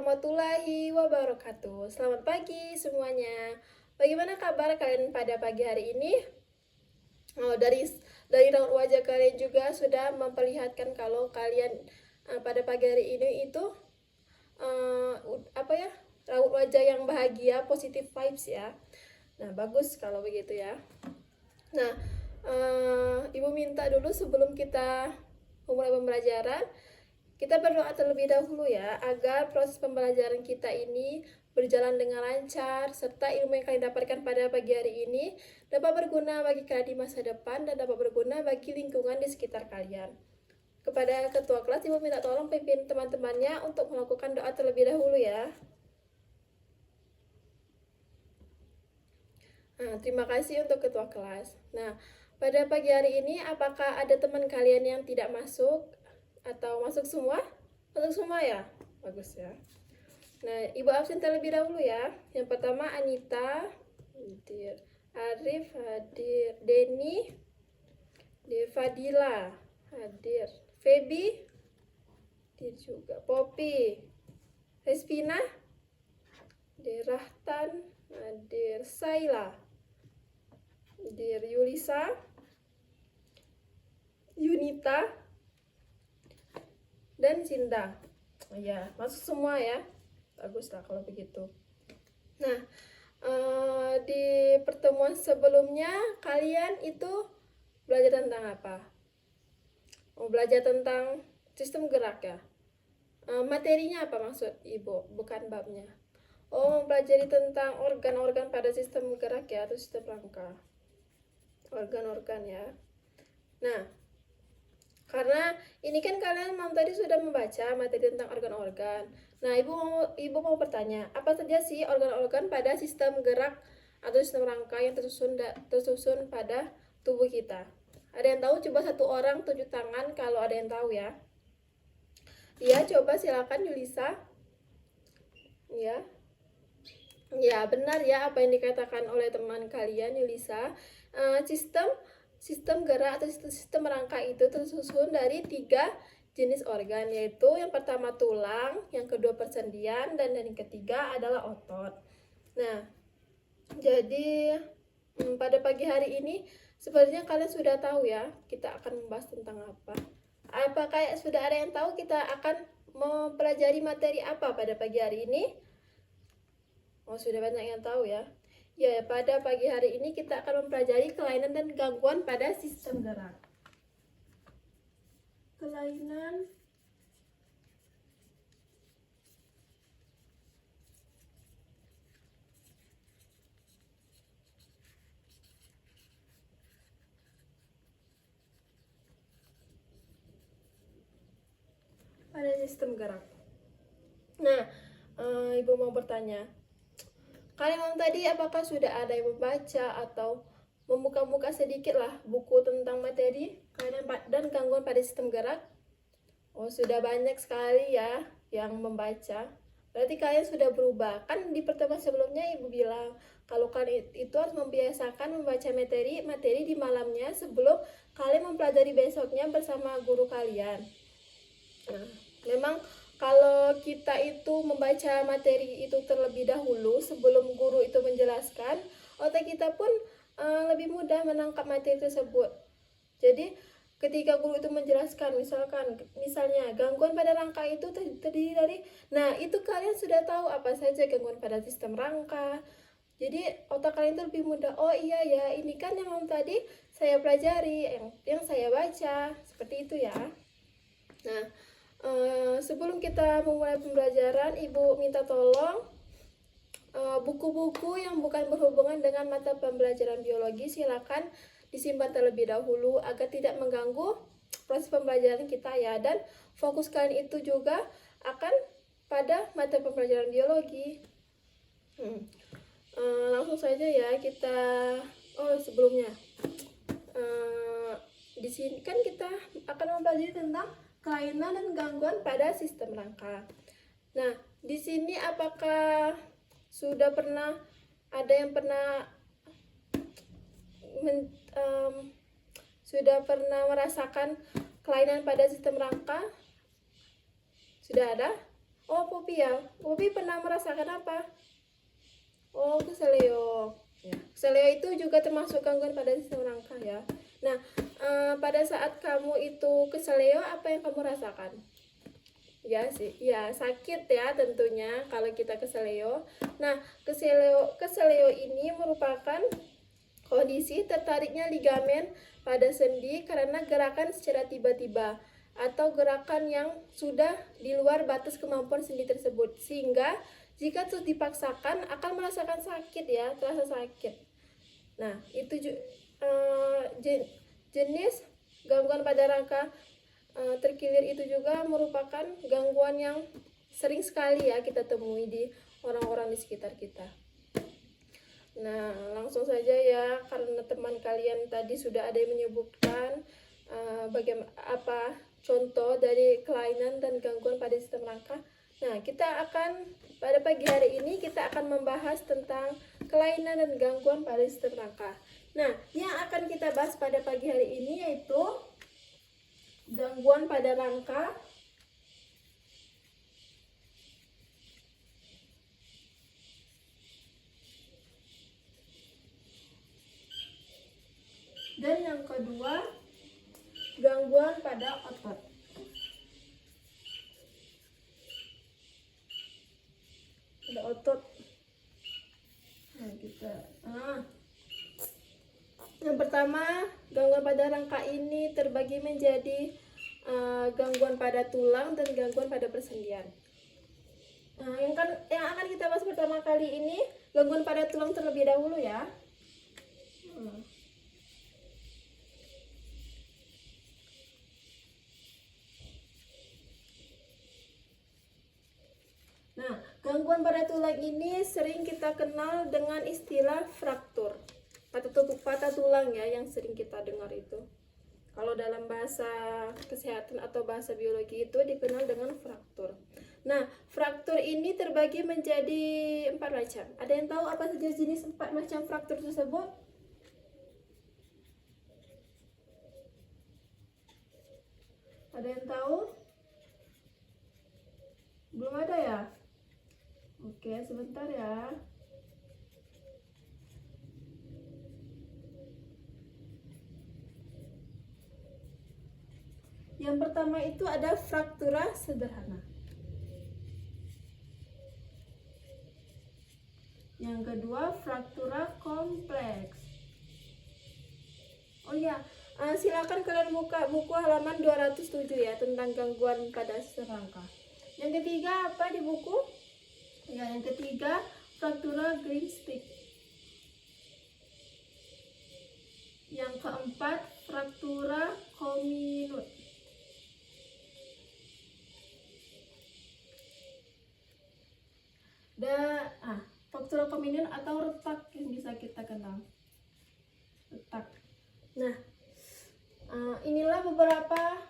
warahmatullahi wabarakatuh. Selamat pagi semuanya. Bagaimana kabar kalian pada pagi hari ini? Dari raut wajah kalian juga sudah memperlihatkan kalau kalian pada pagi hari ini itu raut wajah yang bahagia, positive vibes ya. Nah, bagus kalau begitu ya. Nah, Ibu minta dulu sebelum kita memulai pembelajaran, kita berdoa terlebih dahulu ya, agar proses pembelajaran kita ini berjalan dengan lancar, serta ilmu yang kalian dapatkan pada pagi hari ini dapat berguna bagi kalian di masa depan dan dapat berguna bagi lingkungan di sekitar kalian. Kepada ketua kelas, Ibu minta tolong pimpin teman-temannya untuk melakukan doa terlebih dahulu ya. Nah, terima kasih untuk ketua kelas. Nah, pada pagi hari ini apakah ada teman kalian yang tidak masuk atau masuk semua? Masuk semua ya? Bagus ya. Nah, Ibu absen terlebih dahulu ya. Yang pertama Anita, hadir. Arif hadir. Denny, Fadila hadir. Feby hadir juga. Poppy, Respina, Rahtan hadir. Saila hadir. Yulisa, Yunita, dan Cinta. Ya, masuk semua ya. Bagus lah kalau begitu. Nah, di pertemuan sebelumnya kalian itu belajar tentang apa? Belajar tentang sistem gerak ya. Materinya apa maksud Ibu? Bukan babnya. Belajar tentang organ-organ pada sistem gerak ya, atau sistem rangka. Organ-organ ya. Nah, karena ini kan kalian tadi sudah membaca materi tentang organ-organ. Nah, Ibu mau bertanya, apa saja sih organ-organ pada sistem gerak atau sistem rangka yang tersusun pada tubuh kita? Ada yang tahu? Coba satu orang tunjuk tangan kalau ada yang tahu ya. Ya, coba silakan Yulisa. Ya. Ya, benar ya apa yang dikatakan oleh teman kalian Yulisa. Sistem gerak atau sistem rangka itu tersusun dari 3 jenis organ, yaitu yang pertama tulang, yang kedua persendian, dan yang ketiga adalah otot. Nah, jadi pada pagi hari ini sepertinya kalian sudah tahu ya kita akan membahas tentang apa. Apakah sudah ada yang tahu kita akan mempelajari materi apa pada pagi hari ini? Sudah banyak yang tahu ya. Ya, pada pagi hari ini kita akan mempelajari kelainan dan gangguan pada sistem gerak. Kelainan pada sistem gerak. Nah, Ibu mau bertanya, kalian tadi apakah sudah ada yang membaca atau membuka-buka sedikit lah buku tentang materi kelainan dan gangguan pada sistem gerak? Sudah banyak sekali ya yang membaca. Berarti kalian sudah berubah. Kan di pertemuan sebelumnya Ibu bilang kalau kalian itu harus membiasakan membaca materi di malamnya sebelum kalian mempelajari besoknya bersama guru kalian. Nah, memang kalau kita itu membaca materi itu terlebih dahulu sebelum guru itu menjelaskan, otak kita pun lebih mudah menangkap materi tersebut. Jadi ketika guru itu menjelaskan, misalnya gangguan pada rangka itu terdiri dari, nah itu kalian sudah tahu apa saja gangguan pada sistem rangka. Jadi otak kalian itu lebih mudah, oh iya ya ini kan yang tadi saya pelajari, yang saya baca, seperti itu ya. Nah, sebelum kita memulai pembelajaran, Ibu minta tolong buku-buku yang bukan berhubungan dengan mata pembelajaran biologi silakan disimpan terlebih dahulu agar tidak mengganggu proses pembelajaran kita ya, dan fokus kalian itu juga akan pada mata pembelajaran biologi. Langsung saja ya kita. Sebelumnya di sini kan kita akan mempelajari tentang kelainan dan gangguan pada sistem rangka. Nah, di sini apakah sudah pernah ada yang sudah pernah merasakan kelainan pada sistem rangka? Sudah ada? Oh, Popi ya. Popi pernah merasakan apa? Oh, keseleo. Ya. Keseleo itu juga termasuk gangguan pada sistem rangka ya. Nah, pada saat kamu itu keseleo, apa yang kamu rasakan? Ya sih, ya sakit ya tentunya kalau kita keseleo. Nah, keseleo ini merupakan kondisi tertariknya ligamen pada sendi karena gerakan secara tiba-tiba atau gerakan yang sudah di luar batas kemampuan sendi tersebut, sehingga jika terus dipaksakan akan merasakan sakit ya, terasa sakit. Nah, itu jenis gangguan pada rangka terkilir itu juga merupakan gangguan yang sering sekali ya kita temui di orang-orang di sekitar kita. Nah, langsung saja ya, karena teman kalian tadi sudah ada yang menyebutkan bagaimana apa contoh dari kelainan dan gangguan pada sistem rangka. Nah, kita akan pada pagi hari ini kita akan membahas tentang kelainan dan gangguan pada sistem rangka. Nah, yang akan kita bahas pada pagi hari ini yaitu gangguan pada rangka dan yang kedua gangguan pada otot. Ada otot. Nah, yang pertama, gangguan pada rangka ini terbagi menjadi gangguan pada tulang dan gangguan pada persendian. Nah, yang akan kita bahas pertama kali ini gangguan pada tulang terlebih dahulu ya. Nah, gangguan pada tulang ini sering kita kenal dengan istilah fraktur. Patah tulang ya yang sering kita dengar itu. Kalau dalam bahasa kesehatan atau bahasa biologi itu dikenal dengan fraktur. Nah, fraktur ini terbagi menjadi 4 macam. Ada yang tahu apa saja jenis 4 macam fraktur tersebut? Ada yang tahu? Belum ada ya? Oke, sebentar ya. Yang pertama itu ada fraktura sederhana. Yang kedua fraktura kompleks. Oh ya, silakan kalian buka buku halaman 207 ya tentang gangguan pada sistem rangka. Yang ketiga apa di buku? Ya, yang ketiga fraktura Greenstick. Yang keempat fraktura comminute. Fraktura comminute atau retak yang bisa kita kenal. Retak. Nah, inilah beberapa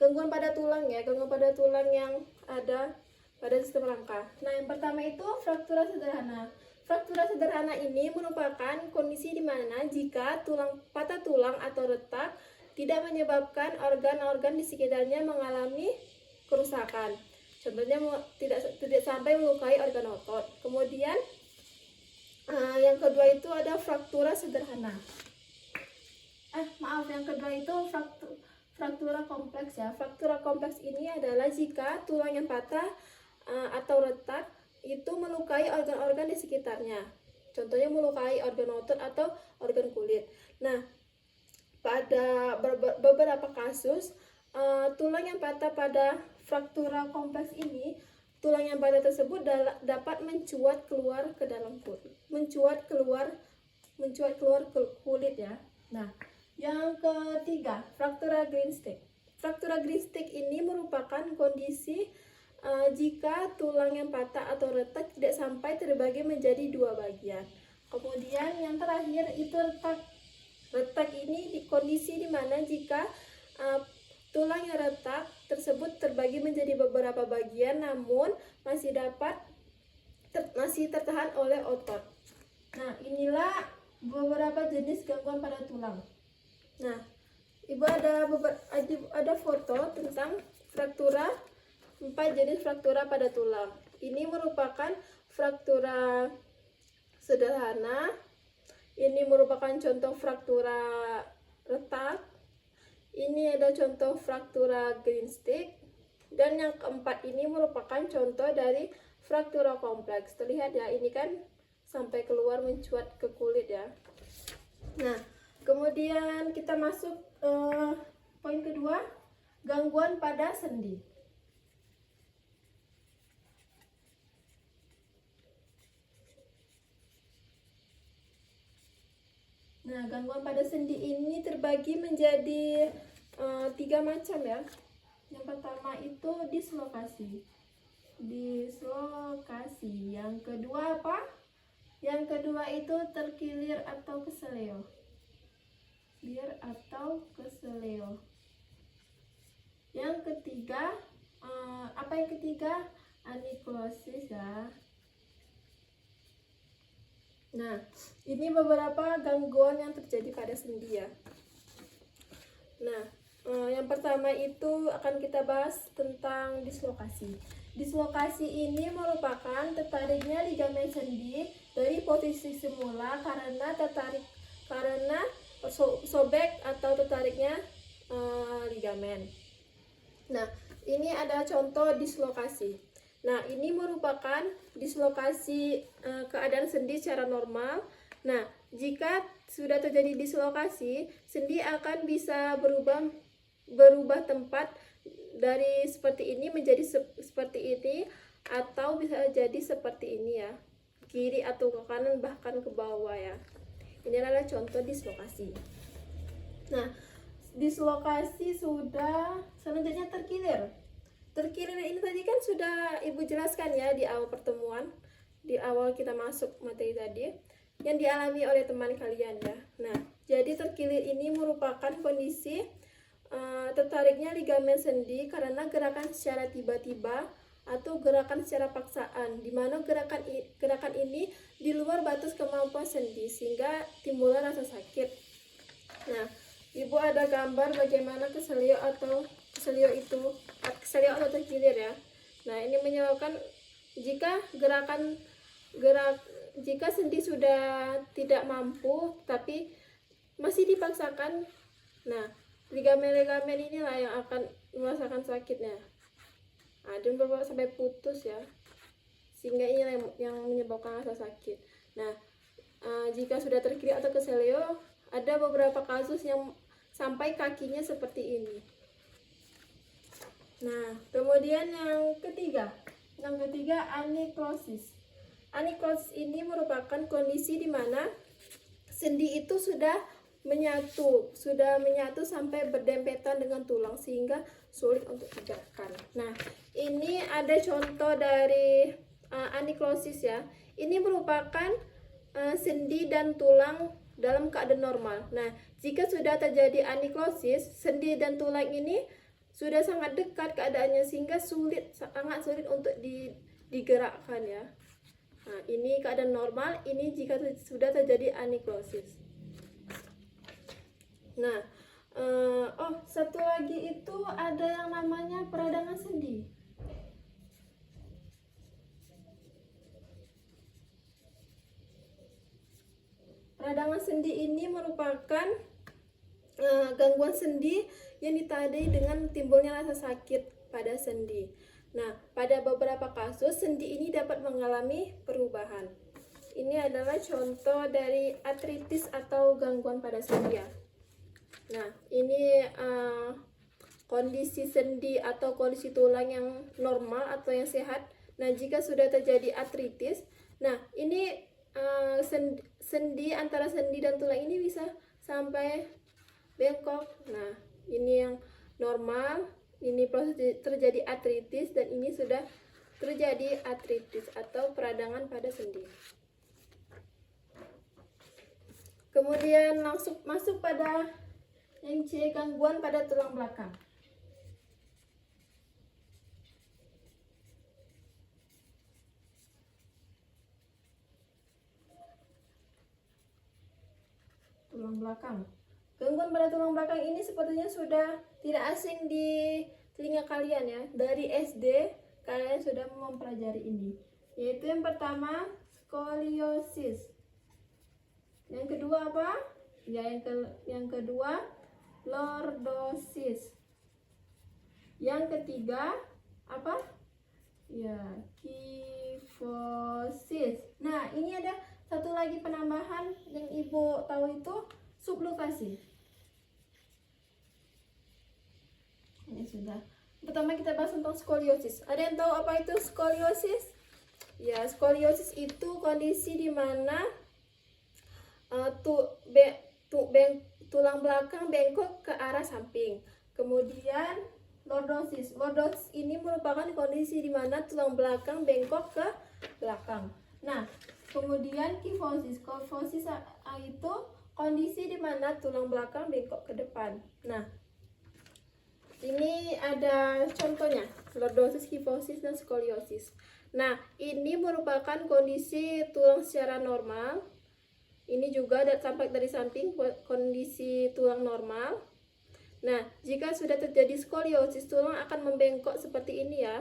gangguan pada tulang ya, gangguan pada tulang yang ada pada sistem rangka. Nah, yang pertama itu fraktura sederhana. Fraktura sederhana ini merupakan kondisi di mana jika patah tulang atau retak tidak menyebabkan organ-organ di sekitarnya mengalami kerusakan. Contohnya tidak sampai melukai organ otot. Kemudian yang kedua itu ada fraktura sederhana. Yang kedua itu fraktura kompleks ya. Fraktura kompleks ini adalah jika tulang yang patah atau retak itu melukai organ-organ di sekitarnya. Contohnya melukai organ otot atau organ kulit. Nah, pada beberapa kasus tulang yang patah pada fraktura kompleks ini, tulang yang patah tersebut dapat mencuat keluar ke dalam kulit, mencuat keluar ke kulit ya. Nah, yang ketiga fraktura Greenstick. Fraktura Greenstick ini merupakan kondisi jika tulang yang patah atau retak tidak sampai terbagi menjadi 2 bagian. Kemudian yang terakhir itu retak. Retak ini di kondisi di mana jika tulang yang retak tersebut terbagi menjadi beberapa bagian namun masih tertahan oleh otot. Nah, inilah beberapa jenis gangguan pada tulang. Nah, Ibu ada foto tentang fraktura 4 jenis fraktura pada tulang. Ini merupakan fraktura sederhana. Ini merupakan contoh fraktura retak. Ini ada contoh fraktura green stick. Dan yang keempat ini merupakan contoh dari fraktura kompleks. Terlihat ya, ini kan sampai keluar mencuat ke kulit ya. Nah, kemudian kita masuk poin kedua, gangguan pada sendi. Nah, gangguan pada sendi ini terbagi menjadi 3 macam ya. Yang pertama itu dislokasi. Dislokasi. Yang kedua apa? Yang kedua itu terkilir atau keseleo. Kilir atau keseleo. Yang ketiga, apa yang ketiga? Aniklosis ya. Nah, ini beberapa gangguan yang terjadi pada sendi ya. Nah, yang pertama itu akan kita bahas tentang dislokasi. Dislokasi ini merupakan tertariknya ligamen sendi dari posisi semula karena sobek atau tertariknya ligamen. Nah, ini ada contoh dislokasi. Nah, ini merupakan dislokasi keadaan sendi secara normal. Nah, jika sudah terjadi dislokasi, sendi akan bisa berubah tempat dari seperti ini menjadi seperti ini, atau bisa jadi seperti ini ya, kiri atau ke kanan bahkan ke bawah ya. Ini adalah contoh dislokasi. Nah, dislokasi sudah, selanjutnya terkilir. Terkilir ini tadi kan sudah Ibu jelaskan ya di awal pertemuan, di awal kita masuk materi tadi, yang dialami oleh teman kalian ya. Nah, jadi terkilir ini merupakan kondisi tertariknya ligamen sendi karena gerakan secara tiba-tiba atau gerakan secara paksaan, di mana gerakan ini di luar batas kemampuan sendi sehingga timbullah rasa sakit. Nah, Ibu ada gambar bagaimana keselio atau terkilir ya. Nah, ini menyebabkan jika jika sendi sudah tidak mampu tapi masih dipaksakan, nah ligamen-ligamen inilah yang akan merasakan sakitnya. Dan beberapa sampai putus ya, sehingga ini yang menyebabkan rasa sakit. Nah, jika sudah terkilir atau keselio, ada beberapa kasus yang sampai kakinya seperti ini. Nah, kemudian yang ketiga aniklosis. Aniklosis ini merupakan kondisi di mana sendi itu sudah menyatu sampai berdempetan dengan tulang sehingga sulit untuk digerakkan. Nah, ini ada contoh dari aniklosis ya. Ini merupakan sendi dan tulang dalam keadaan normal. Nah, jika sudah terjadi aniklosis, sendi dan tulang ini sudah sangat dekat keadaannya sehingga sangat sulit untuk digerakkan ya. Nah, ini keadaan normal, ini jika sudah terjadi aniklosis. Nah, satu lagi itu ada yang namanya peradangan sendi. Peradangan sendi ini merupakan gangguan sendi yang ditandai dengan timbulnya rasa sakit pada sendi. Nah, pada beberapa kasus sendi ini dapat mengalami perubahan. Ini adalah contoh dari artritis atau gangguan pada sendi ya. Nah, ini kondisi sendi atau kondisi tulang yang normal atau yang sehat. Nah, jika sudah terjadi artritis, nah ini sendi antara sendi dan tulang ini bisa sampai bengkok. Nah, ini yang normal, ini proses terjadi artritis, dan ini sudah terjadi artritis atau peradangan pada sendi. Kemudian langsung masuk pada yang C, gangguan pada tulang belakang. Tulang belakang. Gangguan pada tulang belakang ini sepertinya sudah tidak asing di telinga kalian ya. Dari SD kalian sudah mempelajari ini. Yaitu yang pertama skoliosis. Yang kedua apa? Ya, yang kedua lordosis. Yang ketiga apa? Ya, kifosis. Nah, ini ada satu lagi penambahan yang Ibu tahu itu sublokasi. Ini sudah. Pertama kita bahas tentang skoliosis. Ada yang tahu apa itu skoliosis? Ya, skoliosis itu kondisi di mana tulang belakang bengkok ke arah samping. Kemudian lordosis. Lordosis ini merupakan kondisi di mana tulang belakang bengkok ke belakang. Nah, kemudian kifosis. Kifosis itu kondisi di mana tulang belakang bengkok ke depan. Nah, ini ada contohnya, lordosis, kifosis, dan skoliosis. Nah, ini merupakan kondisi tulang secara normal. Ini juga tampak dari samping, kondisi tulang normal. Nah, jika sudah terjadi skoliosis, tulang akan membengkok seperti ini ya.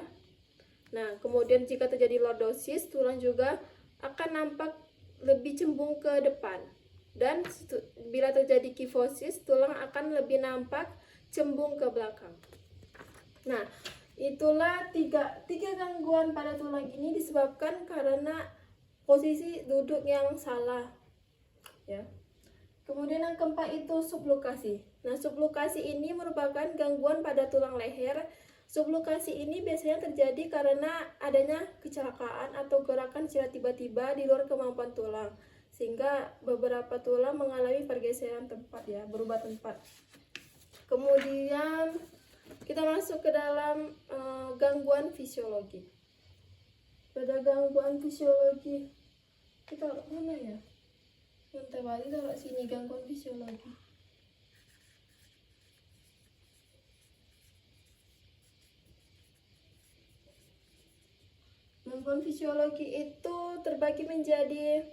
Nah, kemudian jika terjadi lordosis, tulang juga akan nampak lebih cembung ke depan. Dan bila terjadi kifosis, tulang akan lebih nampak cembung ke belakang. Nah, itulah tiga gangguan pada tulang ini disebabkan karena posisi duduk yang salah ya. Kemudian yang keempat itu sublokasi. Nah, sublokasi ini merupakan gangguan pada tulang leher. Sublokasi ini biasanya terjadi karena adanya kecelakaan atau gerakan secara tiba-tiba di luar kemampuan tulang, sehingga beberapa tulang mengalami pergeseran tempat ya, berubah tempat. Kemudian kita masuk ke dalam gangguan fisiologi. Pada gangguan fisiologi kita mana ya? Yang terbalik taruh sini, gangguan fisiologi. Gangguan fisiologi itu terbagi menjadi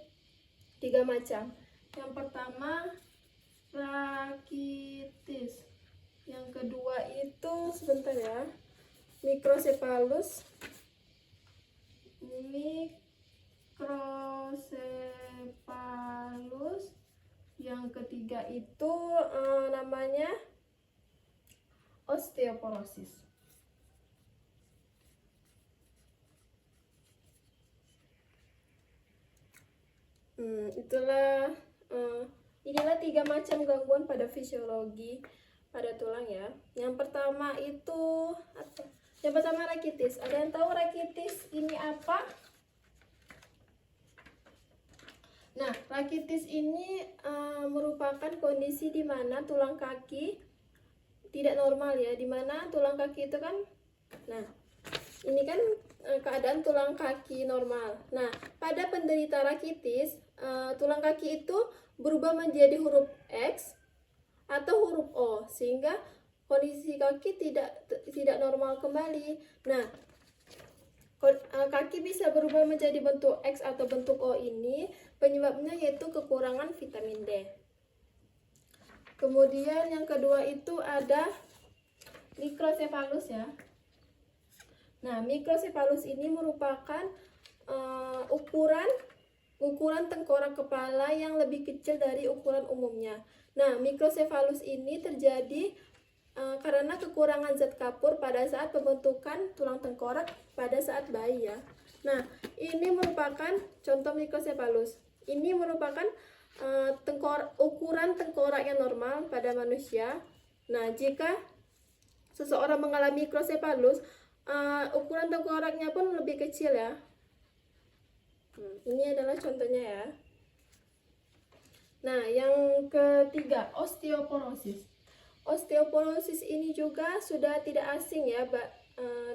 3 macam. Yang pertama rakitis. Yang kedua itu sebentar ya, mikrosepalus. Yang ketiga itu namanya osteoporosis. Inilah 3 macam gangguan pada fisiologi pada tulang ya. Yang pertama itu apa? Yang pertama rakitis. Ada yang tahu rakitis ini apa? Nah, rakitis ini merupakan kondisi di mana tulang kaki tidak normal ya, di mana tulang kaki itu kan, nah ini kan keadaan tulang kaki normal. Nah, pada penderita rakitis, tulang kaki itu berubah menjadi huruf X atau huruf O, sehingga kondisi kaki tidak normal kembali. Nah, kaki bisa berubah menjadi bentuk X atau bentuk O ini penyebabnya yaitu kekurangan vitamin D. Kemudian yang kedua itu ada mikrosepalus ya. Nah, mikrosepalus ini merupakan ukuran tengkorak kepala yang lebih kecil dari ukuran umumnya. Nah, mikrosepalus ini terjadi karena kekurangan zat kapur pada saat pembentukan tulang tengkorak pada saat bayi ya. Nah, ini merupakan contoh mikrosepalus. Ini merupakan ukuran tengkorak yang normal pada manusia. Nah, jika seseorang mengalami mikrosepalus, ukuran tengkoraknya pun lebih kecil ya. Ini adalah contohnya ya. Nah, yang ketiga, osteoporosis. Osteoporosis ini juga sudah tidak asing ya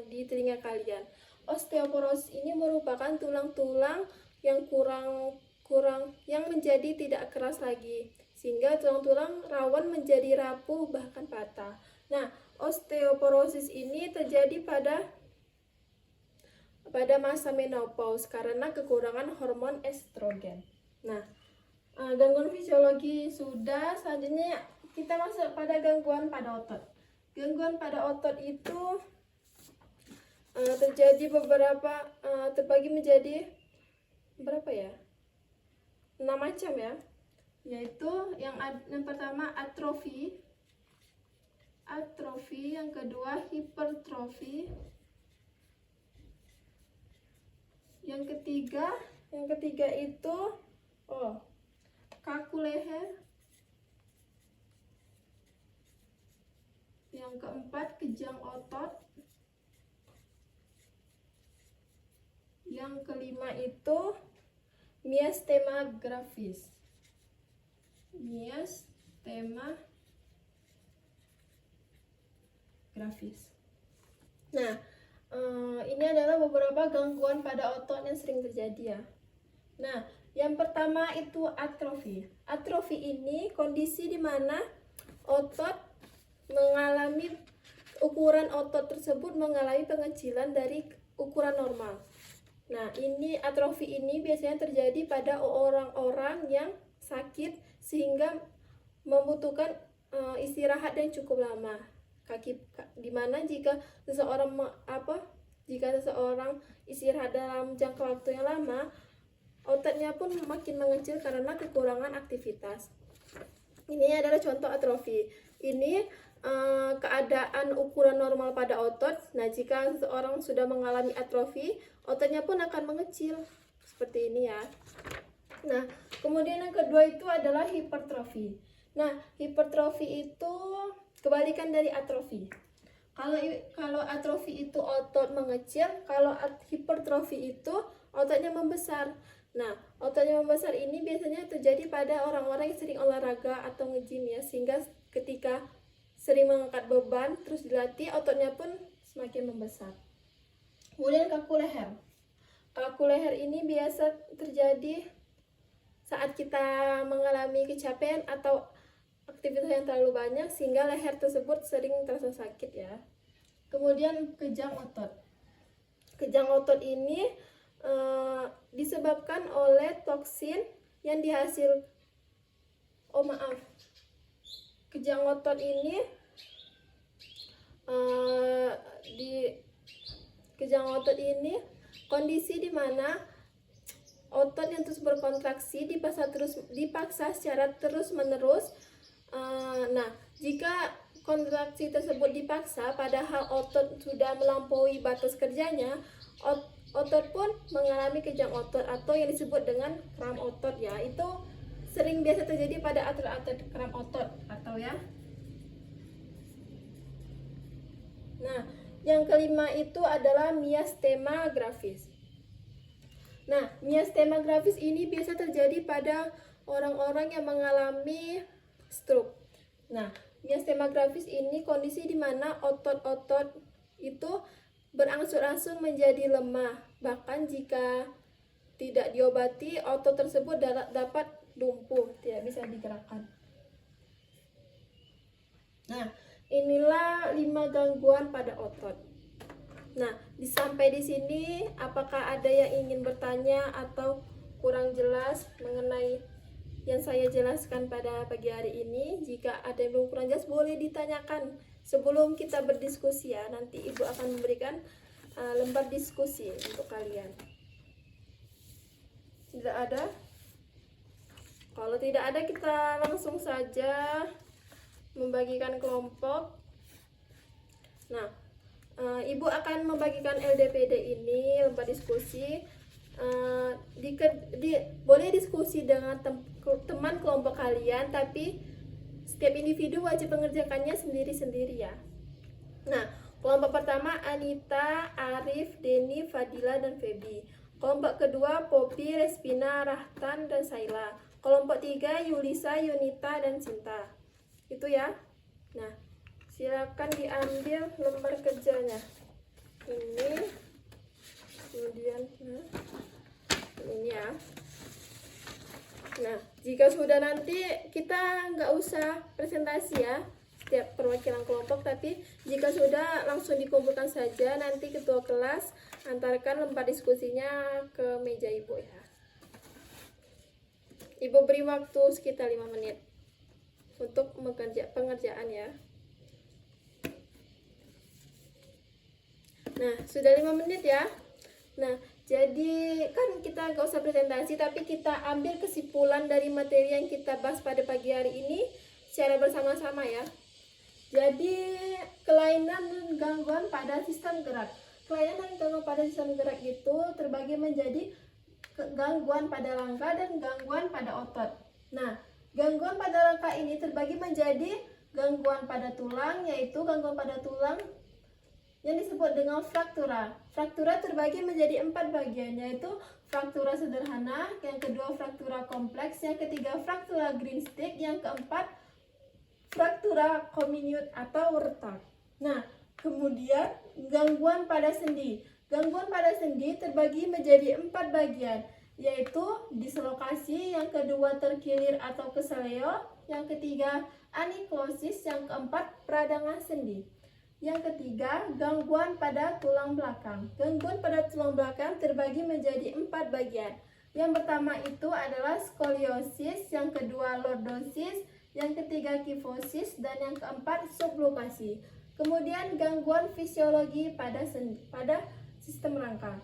di telinga kalian. Osteoporosis ini merupakan tulang-tulang yang yang menjadi tidak keras lagi, sehingga tulang-tulang rawan menjadi rapuh bahkan patah. Nah, osteoporosis ini terjadi pada masa menopause karena kekurangan hormon estrogen. Nah, gangguan fisiologi sudah, selanjutnya kita masuk pada gangguan pada otot. Gangguan pada otot itu terjadi beberapa terbagi menjadi berapa ya? 6 macam ya. Yaitu yang pertama atrofi, yang kedua hipertrofi, yang ketiga itu kaku leher, yang keempat kejang otot, yang kelima itu miastema grafis. Nah, ini adalah beberapa gangguan pada otot yang sering terjadi ya. Nah, yang pertama itu atrofi. Atrofi ini kondisi di mana ukuran otot tersebut mengalami pengecilan dari ukuran normal. Nah, ini atrofi ini biasanya terjadi pada orang-orang yang sakit sehingga membutuhkan istirahat yang cukup lama. Dimana jika seseorang istirahat dalam jangka waktu yang lama, ototnya pun makin mengecil karena kekurangan aktivitas. Ini adalah contoh atrofi. Ini keadaan ukuran normal pada otot. Nah, jika seseorang sudah mengalami atrofi, ototnya pun akan mengecil seperti ini ya. Nah, kemudian yang kedua itu adalah hipertrofi. Nah, hipertrofi itu kebalikan dari atrofi. Kalau atrofi itu otot mengecil, kalau hipertrofi itu ototnya membesar. Nah, ototnya membesar ini biasanya terjadi pada orang-orang yang sering olahraga atau nge-gym ya, sehingga ketika sering mengangkat beban terus dilatih, ototnya pun semakin membesar. Kemudian kaku leher. Kaku leher ini biasa terjadi saat kita mengalami kecapean atau aktivitas yang terlalu banyak sehingga leher tersebut sering terasa sakit ya. Kemudian kejang otot. Kejang otot ini disebabkan oleh toksin yang kejang otot ini kondisi di mana otot yang terus berkontraksi dipaksa secara terus-menerus. Nah, jika kontraksi tersebut dipaksa padahal otot sudah melampaui batas kerjanya, otot pun mengalami kejang otot atau yang disebut dengan kram otot ya. Itu biasa terjadi pada atlet-atlet kram otot atau ya. Nah, yang kelima itu adalah miastema grafis. Nah, miastema grafis ini biasa terjadi pada orang-orang yang mengalami stroke. Nah, miastema grafis ini kondisi di mana otot-otot itu berangsur-angsur menjadi lemah. Bahkan jika tidak diobati, otot tersebut dapat lumpuh, tidak bisa digerakkan. Nah, inilah 5 gangguan pada otot. Nah, sampai di sini apakah ada yang ingin bertanya atau kurang jelas mengenai yang saya jelaskan pada pagi hari ini? Jika ada yang belum kurang jelas boleh ditanyakan sebelum kita berdiskusi ya. Nanti Ibu akan memberikan lembar diskusi untuk kalian. Tidak ada? Kalau tidak ada, kita langsung saja membagikan kelompok. Nah, Ibu akan membagikan LDPD ini, lembar diskusi. Boleh diskusi dengan teman kelompok kalian, tapi setiap individu wajib mengerjakannya sendiri-sendiri ya. Nah, kelompok pertama Anita, Arif, Denny, Fadila, dan Feby. Kelompok kedua Poppy, Respina, Rahtan, dan Saila. Kelompok 3 Yulisa, Yunita, dan Cinta. Itu ya. Nah, silakan diambil lembar kerjanya. Ini, kemudian ini ya. Nah, jika sudah nanti kita nggak usah presentasi ya setiap perwakilan kelompok, tapi jika sudah langsung dikumpulkan saja, nanti ketua kelas antarkan lembar diskusinya ke meja Ibu ya. Ibu beri waktu sekitar 5 menit untuk pengerjaan ya. Nah, sudah 5 menit ya. Nah, jadi kan kita nggak usah presentasi, tapi kita ambil kesimpulan dari materi yang kita bahas pada pagi hari ini secara bersama-sama ya. Jadi, kelainan dan gangguan pada sistem gerak. Kelainan dan gangguan pada sistem gerak itu terbagi menjadi gangguan pada rangka dan gangguan pada otot. Nah, gangguan pada rangka ini terbagi menjadi gangguan pada tulang, yaitu gangguan pada tulang yang disebut dengan fraktura. Fraktura terbagi menjadi 4 bagian, yaitu fraktura sederhana, yang kedua fraktura kompleks, yang ketiga fraktura green stick, yang keempat fraktura comminute atau retak. Nah, kemudian gangguan pada sendi. Gangguan pada sendi terbagi menjadi 4 bagian, yaitu dislokasi, yang kedua terkilir atau keseleo, yang ketiga aniklosis, yang keempat peradangan sendi. Yang ketiga, gangguan pada tulang belakang. Gangguan pada tulang belakang terbagi menjadi 4 bagian. Yang pertama itu adalah skoliosis, yang kedua lordosis, yang ketiga kifosis, dan yang keempat sublokasi. Kemudian gangguan fisiologi pada sistem rangka.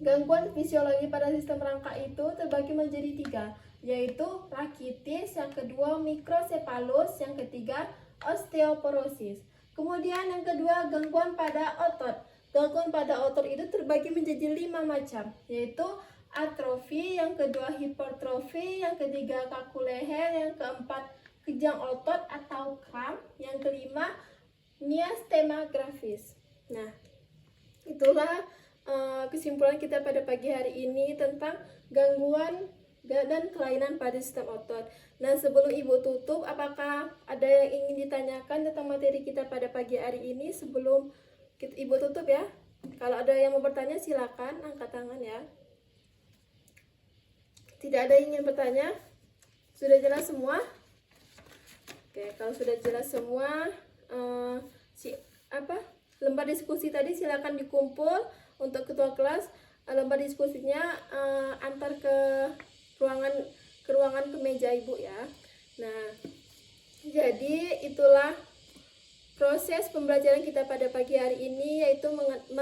Gangguan fisiologi pada sistem rangka itu terbagi menjadi 3, yaitu rakitis, yang kedua mikrosepalus, yang ketiga osteoporosis. Kemudian yang kedua gangguan pada otot. Gangguan pada otot itu terbagi menjadi 5 macam, yaitu atrofi, yang kedua hipertrofi, yang ketiga kaku leher, yang keempat kejang otot atau kram, yang kelima miastema gravis. Nah, itulah kesimpulan kita pada pagi hari ini tentang gangguan dan kelainan pada sistem otot. Nah, sebelum Ibu tutup, apakah ada yang ingin ditanyakan tentang materi kita pada pagi hari ini sebelum Ibu tutup ya? Kalau ada yang mau bertanya silakan angkat tangan ya. Tidak ada yang ingin bertanya? Sudah jelas semua? Oke, kalau sudah jelas semua, lembar diskusi tadi silakan dikumpul untuk ketua kelas. Lembar diskusinya antar ke ruangan ke meja Ibu ya. Nah, jadi itulah proses pembelajaran kita pada pagi hari ini, yaitu